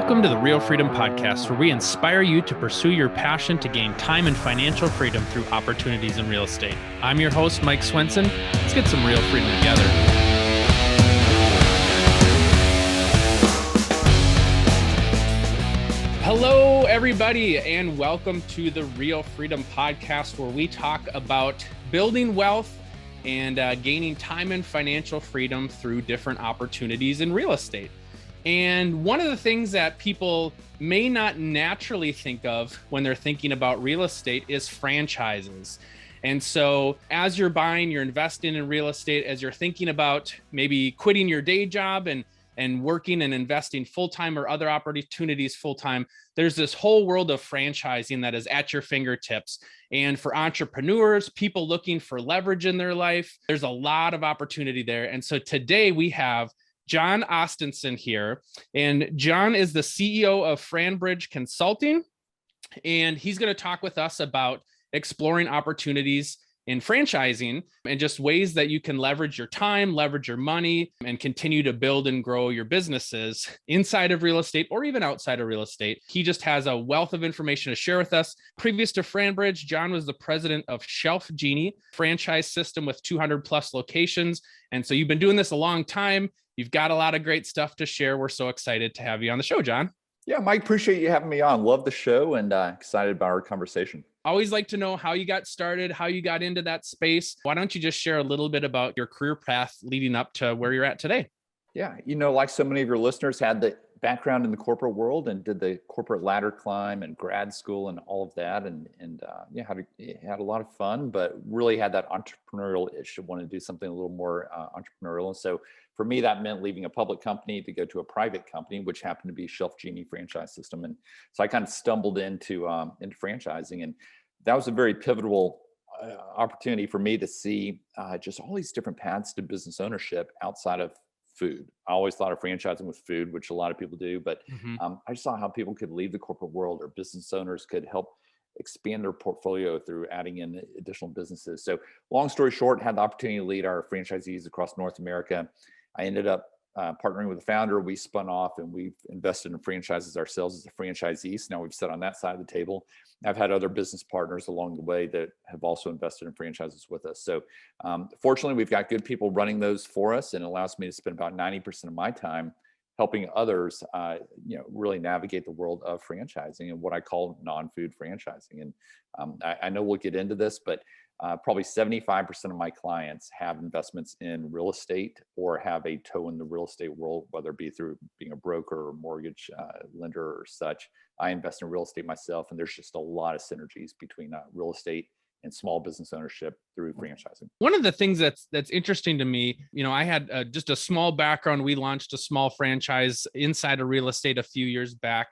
Welcome to the Real Freedom Podcast, where we inspire you to pursue your passion to gain time and financial freedom through opportunities in real estate. I'm your host, Mike Swenson. Let's get some real freedom together. Hello, everybody, and welcome to the Real Freedom Podcast, where we talk about building wealth and gaining time and financial freedom through different opportunities in real estate. And one of the things that people may not naturally think of when they're thinking about real estate is franchises. And so as you're buying, you're investing in real estate, as you're thinking about maybe quitting your day job and working and investing full-time or other opportunities full-time, there's this whole world of franchising that is at your fingertips. And for entrepreneurs, people looking for leverage in their life, there's a lot of opportunity there. And so today we have Jon Ostenson here, and Jon is the CEO of FranBridge Consulting, and he's going to talk with us about exploring opportunities in franchising and just ways that you can leverage your time, leverage your money, and continue to build and grow your businesses inside of real estate or even outside of real estate. He just has a wealth of information to share with us. Previous to FranBridge, Jon was the president of ShelfGenie, franchise system with 200 plus locations. And so you've been doing this a long time. You've got a lot of great stuff to share. We're so excited to have you on the show, Jon. Yeah, Mike, appreciate you having me on. Love the show and excited about our conversation. Always like to know how you got started, how you got into that space. Why don't you just share a little bit about your career path leading up to where you're at today? Yeah, like so many of your listeners had the background in the corporate world and did the corporate ladder climb and grad school and all of that. And had a lot of fun, but really had that entrepreneurial itch to want to do something a little more entrepreneurial. And so for me, that meant leaving a public company to go to a private company, which happened to be ShelfGenie franchise system. And so I kind of stumbled into franchising, and that was a very pivotal opportunity for me to see just all these different paths to business ownership outside of food. I always thought of franchising with food, which a lot of people do, but I saw how people could leave the corporate world, or business owners could help expand their portfolio through adding in additional businesses. So long story short, had the opportunity to lead our franchisees across North America. I ended up partnering with the founder. We spun off and we've invested in franchises ourselves as a franchisee. So now we've sat on that side of the table. I've had other business partners along the way that have also invested in franchises with us. So fortunately, we've got good people running those for us, and it allows me to spend about 90% of my time helping others, really navigate the world of franchising and what I call non-food franchising. And I know we'll get into this, but probably 75% of my clients have investments in real estate or have a toe in the real estate world, whether it be through being a broker or mortgage lender or such. I invest in real estate myself, and there's just a lot of synergies between real estate and small business ownership through franchising. One of the things that's interesting to me, I had just a small background. We launched a small franchise inside of real estate a few years back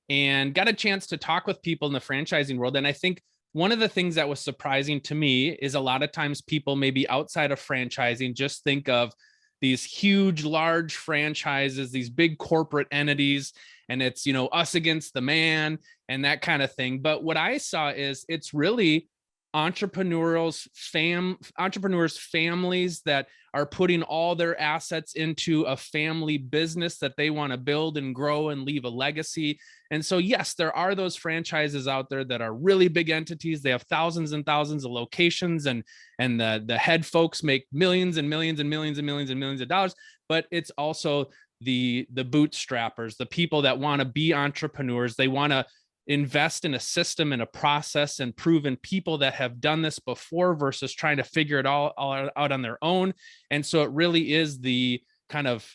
and got a chance to talk with people in the franchising world. And I think one of the things that was surprising to me is a lot of times people maybe outside of franchising just think of these huge, large franchises, these big corporate entities, and it's, us against the man and that kind of thing. But what I saw is it's really entrepreneurs, families that are putting all their assets into a family business that they want to build and grow and leave a legacy. And so, yes, there are those franchises out there that are really big entities. They have thousands and thousands of locations, and the head folks make millions and millions and millions and millions and millions of dollars. But it's also the bootstrappers, the people that want to be entrepreneurs. They want to invest in a system and a process and proven people that have done this before versus trying to figure it all out on their own. And so it really is the kind of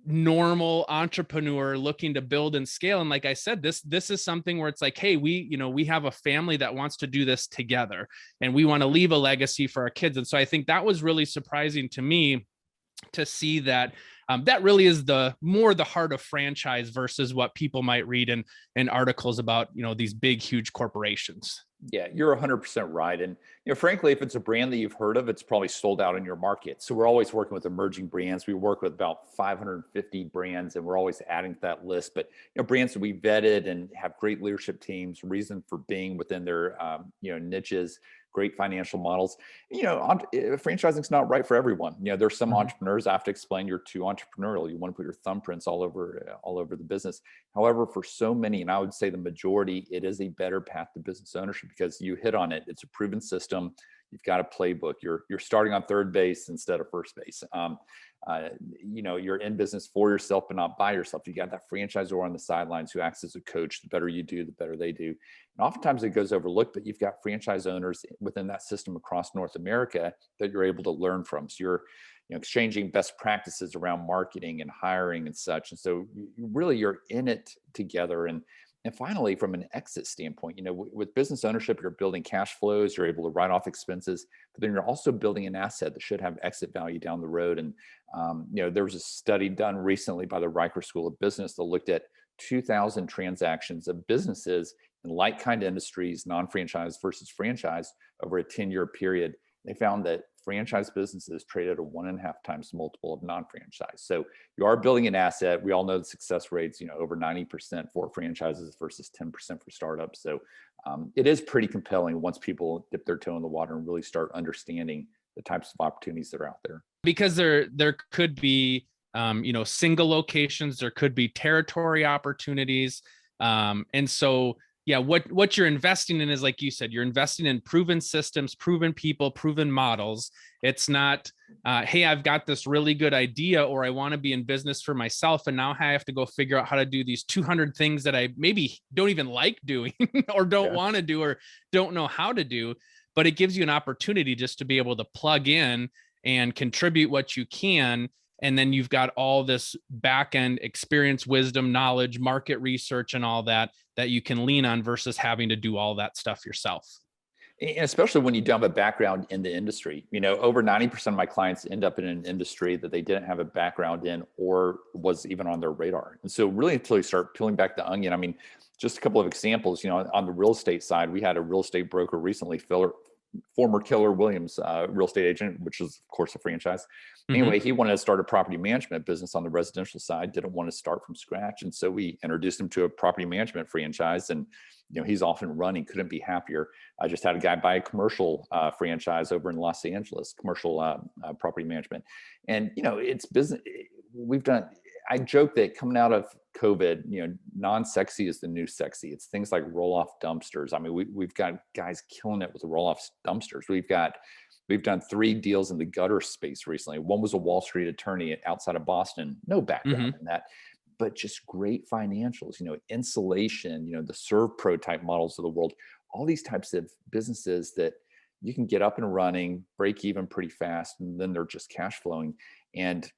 normal entrepreneur looking to build and scale. And like I said, this is something where it's like, hey, we have a family that wants to do this together, and we want to leave a legacy for our kids. And so I think that was really surprising to me to see that that really is the heart of franchise versus what people might read in articles about, these big, huge corporations. Yeah, you're 100% right. And, frankly, if it's a brand that you've heard of, it's probably sold out in your market. So we're always working with emerging brands. We work with about 550 brands, and we're always adding to that list. But, brands that we vetted and have great leadership teams, reason for being within their, niches, great financial models. Franchising is not right for everyone. There's some entrepreneurs, I have to explain, you're too entrepreneurial. You want to put your thumbprints all over the business. However, for so many, and I would say the majority, it is a better path to business ownership because you hit on it. It's a proven system. You've got a playbook. You're starting on third base instead of first base. You're in business for yourself, but not by yourself. You got that franchisor on the sidelines who acts as a coach. The better you do, the better they do. And oftentimes it goes overlooked, but you've got franchise owners within that system across North America that you're able to learn from. So you're exchanging best practices around marketing and hiring and such. And so you're in it together. And finally, from an exit standpoint, with business ownership, you're building cash flows, you're able to write off expenses, but then you're also building an asset that should have exit value down the road. And, there was a study done recently by the Riker School of Business that looked at 2,000 transactions of businesses in like-kind industries, non-franchise versus franchise, over a 10-year period. They found that franchise businesses trade at a 1.5 times multiple of non-franchise. So you are building an asset. We all know the success rates, over 90% for franchises versus 10% for startups. So it is pretty compelling once people dip their toe in the water and really start understanding the types of opportunities that are out there. Because there could be, single locations, there could be territory opportunities. And so, yeah, what you're investing in is, like you said, you're investing in proven systems, proven people, proven models. It's not, hey, I've got this really good idea, or I want to be in business for myself, and now I have to go figure out how to do these 200 things that I maybe don't even like doing or don't want to do or don't know how to do. But it gives you an opportunity just to be able to plug in and contribute what you can. And then you've got all this back end experience, wisdom, knowledge, market research, and all that you can lean on versus having to do all that stuff yourself. And especially when you don't have a background in the industry. Over 90% of my clients end up in an industry that they didn't have a background in or was even on their radar. And so really, until you start peeling back the onion, just a couple of examples, on the real estate side, we had a real estate broker recently, former Keller Williams real estate agent, which is of course a franchise. Anyway, he wanted to start a property management business on the residential side, didn't want to start from scratch. And so we introduced him to a property management franchise, and he's off and running, couldn't be happier. I just had a guy buy a commercial franchise over in Los Angeles, commercial property management. And, it's business. I joke that coming out of COVID, non-sexy is the new sexy. It's things like roll-off dumpsters. We've got guys killing it with the roll-off dumpsters. We've done 3 deals in the gutter space recently. One was a Wall Street attorney outside of Boston, no background in that, but just great financials, insulation, the ServPro type models of the world, all these types of businesses that you can get up and running, break even pretty fast, and then they're just cash flowing. And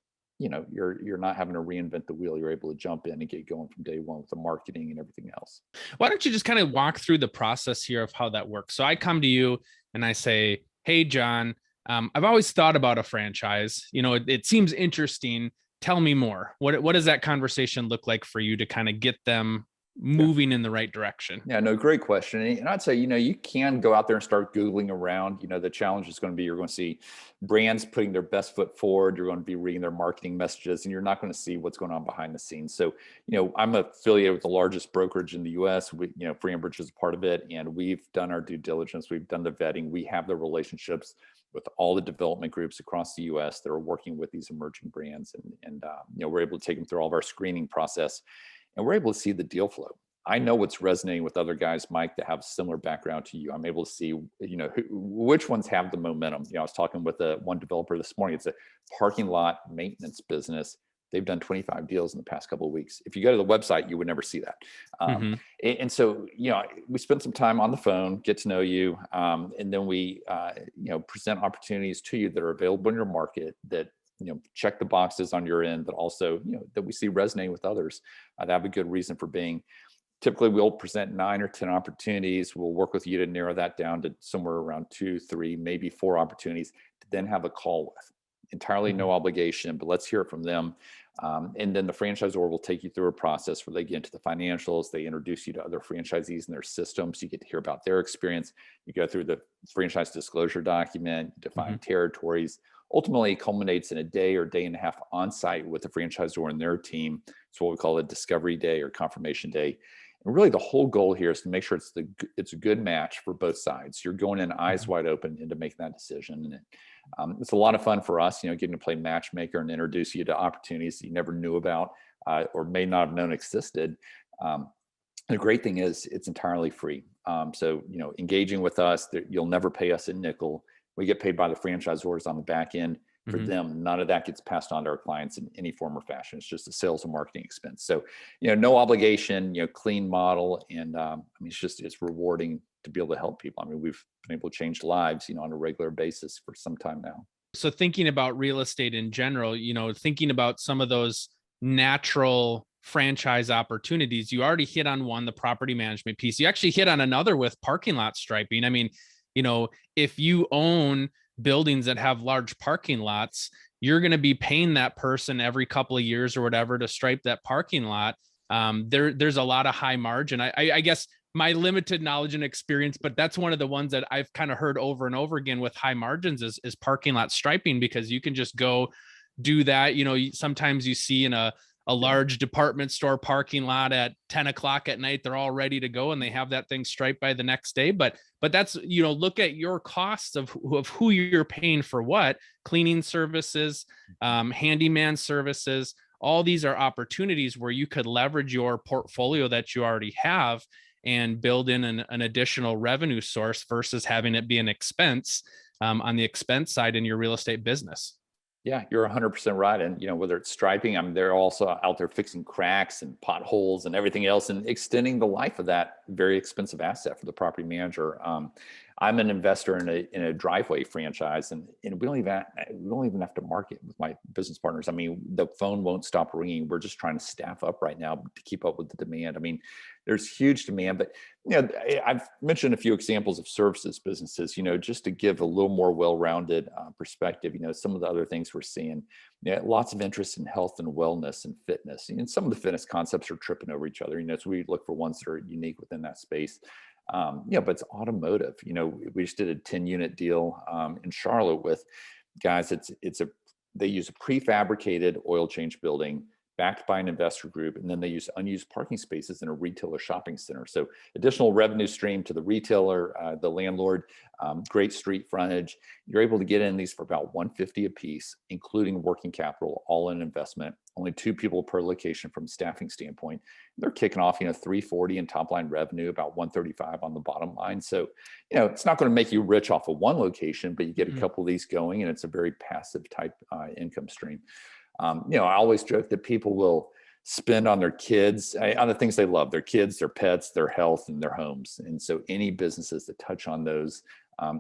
you're not having to reinvent the wheel. You're able to jump in and get going from day one with the marketing and everything else. Why don't you just kind of walk through the process here of how that works? So I come to you and I say, hey, Jon, I've always thought about a franchise. It seems interesting. Tell me more. What does that conversation look like for you to kind of get them moving in the right direction? Yeah, no, great question. And I'd say, you can go out there and start Googling around. The challenge is going to be, you're going to see brands putting their best foot forward. You're going to be reading their marketing messages, and you're not going to see what's going on behind the scenes. So, I'm affiliated with the largest brokerage in the US. FranBridge is a part of it, and we've done our due diligence. We've done the vetting. We have the relationships with all the development groups across the US that are working with these emerging brands. And we're able to take them through all of our screening process. And we're able to see the deal flow. I know what's resonating with other guys, Mike, that have a similar background to you. I'm able to see, which ones have the momentum. I was talking with one developer this morning. It's a parking lot maintenance business. They've done 25 deals in the past couple of weeks. If you go to the website, you would never see that. And so, we spend some time on the phone, get to know you, and then we, present opportunities to you that are available in your market that check the boxes on your end, but also, that we see resonating with others. That have a good reason for being. Typically, we'll present 9 or 10 opportunities. We'll work with you to narrow that down to somewhere around 2, 3, maybe 4 opportunities to then have a call with. Entirely no obligation, but let's hear it from them. And then the franchisor will take you through a process where they get into the financials. They introduce you to other franchisees and their systems. You get to hear about their experience. You go through the franchise disclosure document, define territories. Ultimately, it culminates in a day or day and a half on site with the franchisor and their team. It's what we call a discovery day or confirmation day. And And really, the whole goal here is to make sure it's a good match for both sides. You're going in eyes Mm-hmm. wide open into making that decision, and it's a lot of fun for us, getting to play matchmaker and introduce you to opportunities that you never knew about or may not have known existed. The great thing is it's entirely free. So, engaging with us, you'll never pay us a nickel. We get paid by the franchisors on the back end. For Mm-hmm. them, none of that gets passed on to our clients in any form or fashion. It's just a sales and marketing expense. So, no obligation, clean model. And it's rewarding to be able to help people. I mean, we've been able to change lives, on a regular basis for some time now. So thinking about real estate in general, thinking about some of those natural franchise opportunities, you already hit on one, the property management piece. You actually hit on another with parking lot striping. I mean, if you own buildings that have large parking lots, you're going to be paying that person every couple of years or whatever to stripe that parking lot. There's a lot of high margin. I guess my limited knowledge and experience, but that's one of the ones that I've kind of heard over and over again with high margins is parking lot striping, because you can just go do that. Sometimes you see in a large department store parking lot at 10 o'clock at night, they're all ready to go and they have that thing striped by the next day. But that's, look at your costs of who you're paying for what, cleaning services, handyman services. All these are opportunities where you could leverage your portfolio that you already have and build in an additional revenue source versus having it be an expense on the expense side in your real estate business. Yeah, you're 100% right. And, whether it's striping, I mean, they're also out there fixing cracks and potholes and everything else and extending the life of that very expensive asset for the property manager. I'm an investor in a driveway franchise, and we don't even have to market with my business partners. I mean, the phone won't stop ringing. We're just trying to staff up right now to keep up with the demand. I mean, there's huge demand, but I've mentioned a few examples of services businesses, just to give a little more well-rounded perspective. Some of the other things we're seeing, lots of interest in health and wellness and fitness, and some of the fitness concepts are tripping over each other. So we look for ones that are unique within that space. But it's automotive. We just did a 10-unit deal in Charlotte with guys. They use a prefabricated oil change building backed by an investor group, and then they use unused parking spaces in a retailer shopping center. So additional revenue stream to the retailer, the landlord, great street frontage. You're able to get in these for about $150 a piece, including working capital, all in investment. Only 2 people per location from a staffing standpoint. They're kicking off, $340 in top line revenue, about $135 on the bottom line. So, it's not going to make you rich off of one location, but you get a couple of these going, and it's a very passive type income stream. I always joke that people will spend on their kids, on the things they love, their kids, their pets, their health, and their homes. And so any businesses that touch on those,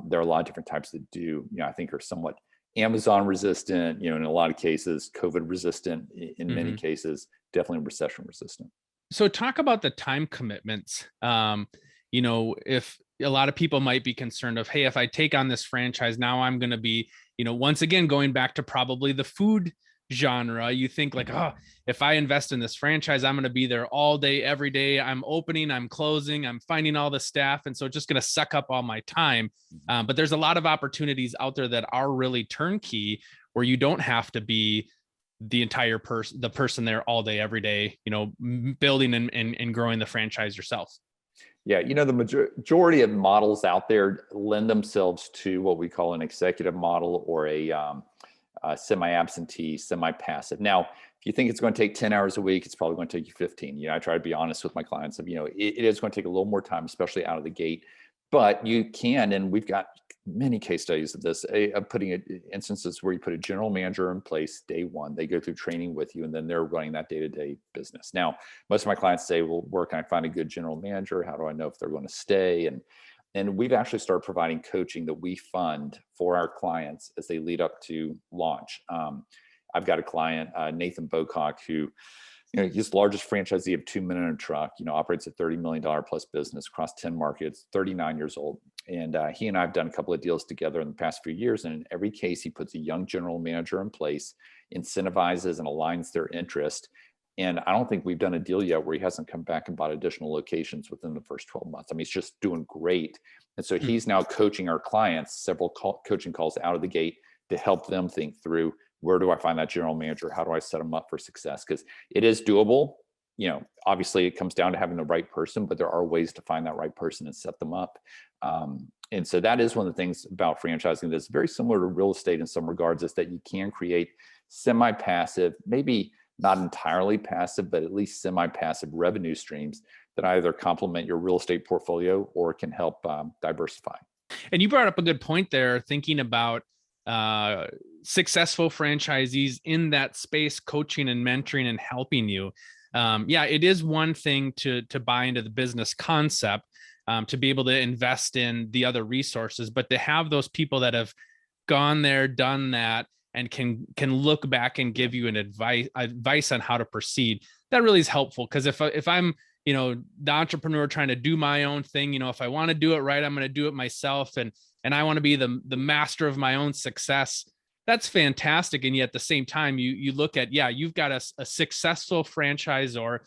there are a lot of different types that do, I think are somewhat Amazon resistant, in a lot of cases, COVID resistant, in many cases, definitely recession resistant. So talk about the time commitments. If a lot of people might be concerned of, hey, if I take on this franchise, now I'm going to be, once again, going back to probably the food genre, you think like, oh, if I invest in this franchise, I'm going to be there all day, every day. I'm opening, I'm closing, I'm finding all the staff. And so it's just going to suck up all my time. But there's a lot of opportunities out there that are really turnkey, where you don't have to be the entire person there all day, every day, building and growing the franchise yourself. Yeah, the majority of models out there lend themselves to what we call an executive model or a semi-absentee, semi-passive. Now, if you think it's going to take 10 hours a week, it's probably going to take you 15. I try to be honest with my clients of, it is going to take a little more time, especially out of the gate, but you can, and we've got many case studies of this, of putting instances where you put a general manager in place day one, they go through training with you, and then they're running that day-to-day business. Now, most of my clients say, well, where can I find a good general manager? How do I know if they're going to stay? And we've actually started providing coaching that we fund for our clients as they lead up to launch. I've got a client, Nathan Bocock, who, he's the largest franchisee of 2 Men and a Truck, operates a $30 million plus business across 10 markets, 39 years old. And he and I have done a couple of deals together in the past few years. And in every case, he puts a young general manager in place, incentivizes and aligns their interest. And I don't think we've done a deal yet where he hasn't come back and bought additional locations within the first 12 months. I mean, he's just doing great. And so he's now coaching our clients, several coaching calls out of the gate to help them think through, where do I find that general manager? How do I set them up for success? Because it is doable. obviously it comes down to having the right person, but there are ways to find that right person and set them up. And so that is one of the things about franchising that's very similar to real estate in some regards, is that you can create semi-passive, maybe not entirely passive, but at least semi-passive revenue streams that either complement your real estate portfolio or can help diversify. And you brought up a good point there, thinking about successful franchisees in that space, coaching and mentoring and helping you. It is one thing to buy into the business concept, to be able to invest in the other resources, but to have those people that have gone there, done that, and can look back and give you an advice on how to proceed, that really is helpful. Because if I'm the entrepreneur trying to do my own thing, if I want to do it right, I'm going to do it myself, and I want to be the master of my own success. That's fantastic. And yet at the same time, you look at, you've got a successful franchisor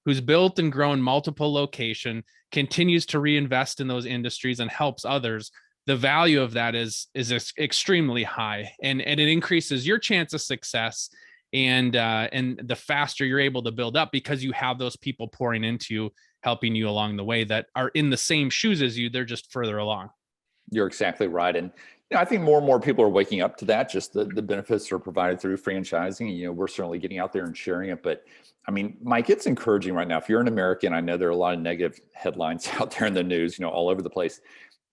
who's built and grown multiple location, continues to reinvest in those industries and helps others. The value of that is extremely high, and it increases your chance of success. And the faster you're able to build up, because you have those people pouring into you, helping you along the way, that are in the same shoes as you. They're just further along. You're exactly right. And I think more and more people are waking up to that, just the benefits are provided through franchising. We're certainly getting out there and sharing it. But I mean, Mike, it's encouraging right now. If you're an American, I know there are a lot of negative headlines out there in the news, all over the place.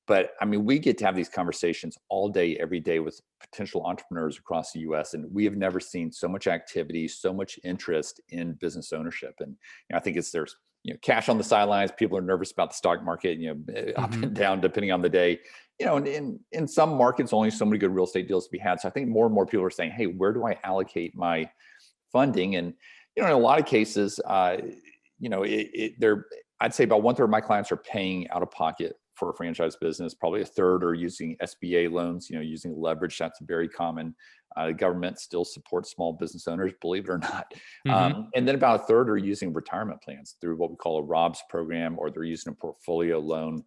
But I mean, we get to have these conversations all day, every day with potential entrepreneurs across the US. And we have never seen so much activity, so much interest in business ownership. And I think there's cash on the sidelines. People are nervous about the stock market, up and down depending on the day. And in some markets, only so many good real estate deals to be had. So I think more and more people are saying, hey, where do I allocate my funding? And in a lot of cases, I'd say about 1/3 of my clients are paying out of pocket for a franchise business. Probably 1/3 are using SBA loans, using leverage. That's very common. The government still supports small business owners, believe it or not. And then about 1/3 are using retirement plans through what we call a ROBS program, or they're using a portfolio loan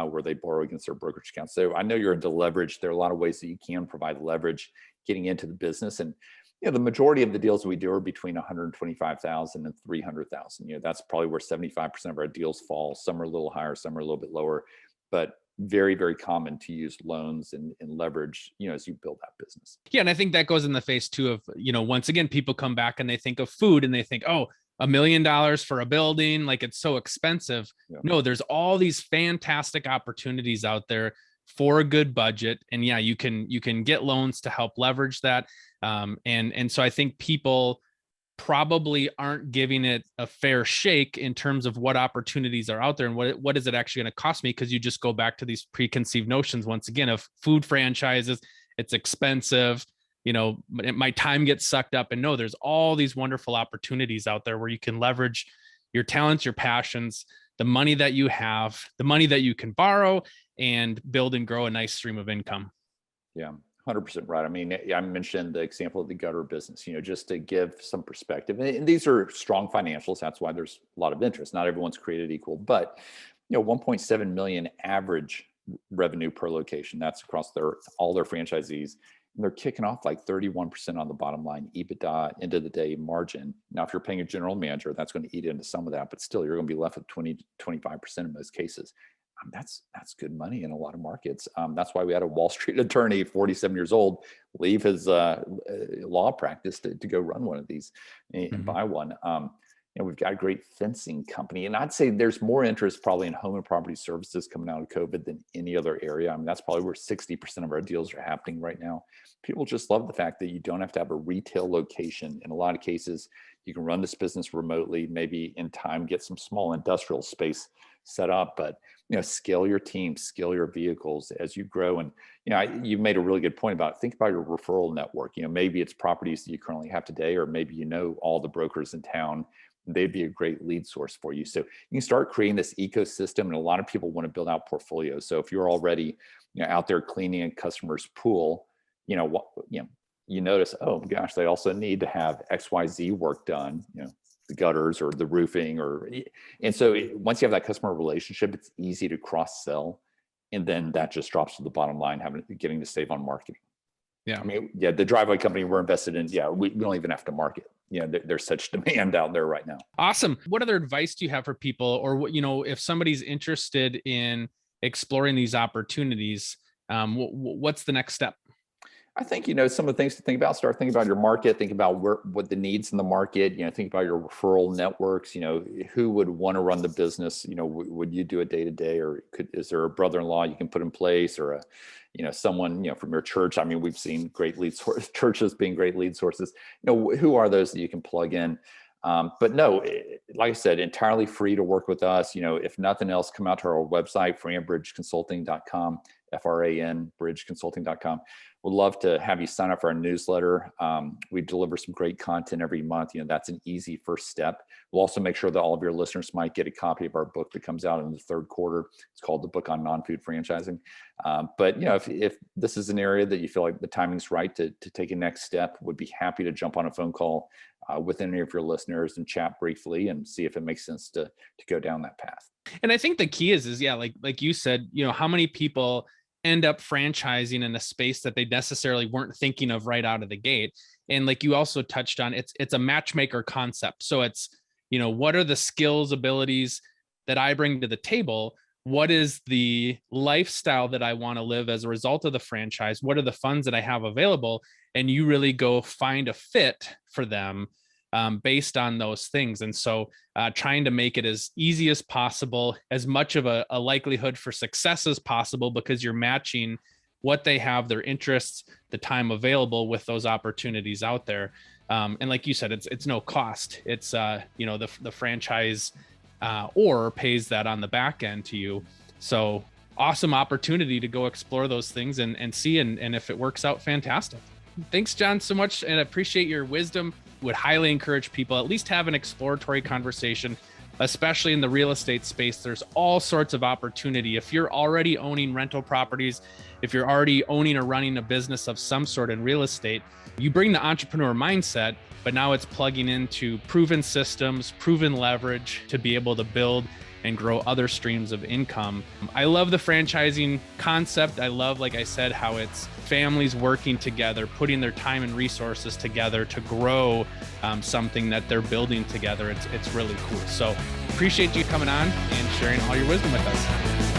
where they borrow against their brokerage account. So I know you're into leverage. There are a lot of ways that you can provide leverage getting into the business. And the majority of the deals we do are between 125,000 and 300,000. That's probably where 75% of our deals fall. Some are a little higher, some are a little bit lower, but very, very common to use loans and leverage, as you build that business. Yeah. And I think that goes in the face too of, once again, people come back and they think of food and they think, oh, $1 million for a building, like it's so expensive. Yeah. No, there's all these fantastic opportunities out there for a good budget. And you can get loans to help leverage that. And so I think people probably aren't giving it a fair shake in terms of what opportunities are out there and what is it actually going to cost me? Because you just go back to these preconceived notions once again of food franchises. It's expensive. My time gets sucked up. And no, there's all these wonderful opportunities out there where you can leverage your talents, your passions, the money that you have, the money that you can borrow, and build and grow a nice stream of income. Yeah. 100% right. I mean, I mentioned the example of the gutter business, just to give some perspective. And these are strong financials. That's why there's a lot of interest. Not everyone's created equal, but 1.7 million average revenue per location. That's across all their franchisees. And they're kicking off like 31% on the bottom line, EBITDA, end of the day margin. Now, if you're paying a general manager, that's going to eat into some of that, but still you're going to be left with 20 to 25% in most cases. That's good money in a lot of markets. That's why we had a Wall Street attorney, 47 years old, leave his law practice to go run one of these and buy one. We've got a great fencing company, and I'd say there's more interest probably in home and property services coming out of COVID than any other area. I mean, that's probably where 60% of our deals are happening right now. People just love the fact that you don't have to have a retail location. In a lot of cases, you can run this business remotely, maybe in time get some small industrial space set up, but scale your team, scale your vehicles as you grow. And you made a really good point about think about your referral network. Maybe it's properties that you currently have today, or maybe all the brokers in town. They'd be a great lead source for you. So you can start creating this ecosystem, and a lot of people want to build out portfolios. So if you're already out there cleaning a customer's pool, you notice, oh gosh, they also need to have XYZ work done, the gutters or the roofing, and so once you have that customer relationship, it's easy to cross sell, and then that just drops to the bottom line, getting to save on marketing. Yeah. I mean, the driveway company we're invested in, we don't even have to market. there's such demand out there right now. Awesome. What other advice do you have for people, or what, if somebody's interested in exploring these opportunities, what's the next step? I think, some of the things to think about, start thinking about your market, think about what the needs in the market, think about your referral networks, who would want to run the business, would you do it day to day, or is there a brother-in-law you can put in place, or someone, from your church? I mean, we've seen great lead sources, churches being great lead sources. Who are those that you can plug in? But no, like I said, entirely free to work with us. If nothing else, come out to our website, FranBridgeConsulting.com, FRAN, bridgeconsulting.com. We'd love to have you sign up for our newsletter. We deliver some great content every month. That's an easy first step. We'll also make sure that all of your listeners might get a copy of our book that comes out in the third quarter. It's called The Book on Non-Food Franchising. But if this is an area that you feel like the timing's right to take a next step, would be happy to jump on a phone call with any of your listeners and chat briefly and see if it makes sense to go down that path. And I think the key is like you said, how many people end up franchising in a space that they necessarily weren't thinking of right out of the gate. And like you also touched on, it's a matchmaker concept. So it's, what are the skills, abilities that I bring to the table? What is the lifestyle that I want to live as a result of the franchise? What are the funds that I have available? And you really go find a fit for them based on those things. And so trying to make it as easy as possible, as much of a likelihood for success as possible, because you're matching what they have, their interests, the time available with those opportunities out there. And like you said, it's no cost. It's, the franchise or pays that on the back end to you. So awesome opportunity to go explore those things and see, and if it works out, fantastic. Thanks, Jon, so much. And I appreciate your wisdom. Would highly encourage people at least have an exploratory conversation, especially in the real estate space. There's all sorts of opportunity. If you're already owning rental properties, if you're already owning or running a business of some sort in real estate, you bring the entrepreneur mindset, but now it's plugging into proven systems, proven leverage to be able to build and grow other streams of income. I love the franchising concept. I love, like I said, how it's families working together, putting their time and resources together to grow something that they're building together. It's really cool. So appreciate you coming on and sharing all your wisdom with us.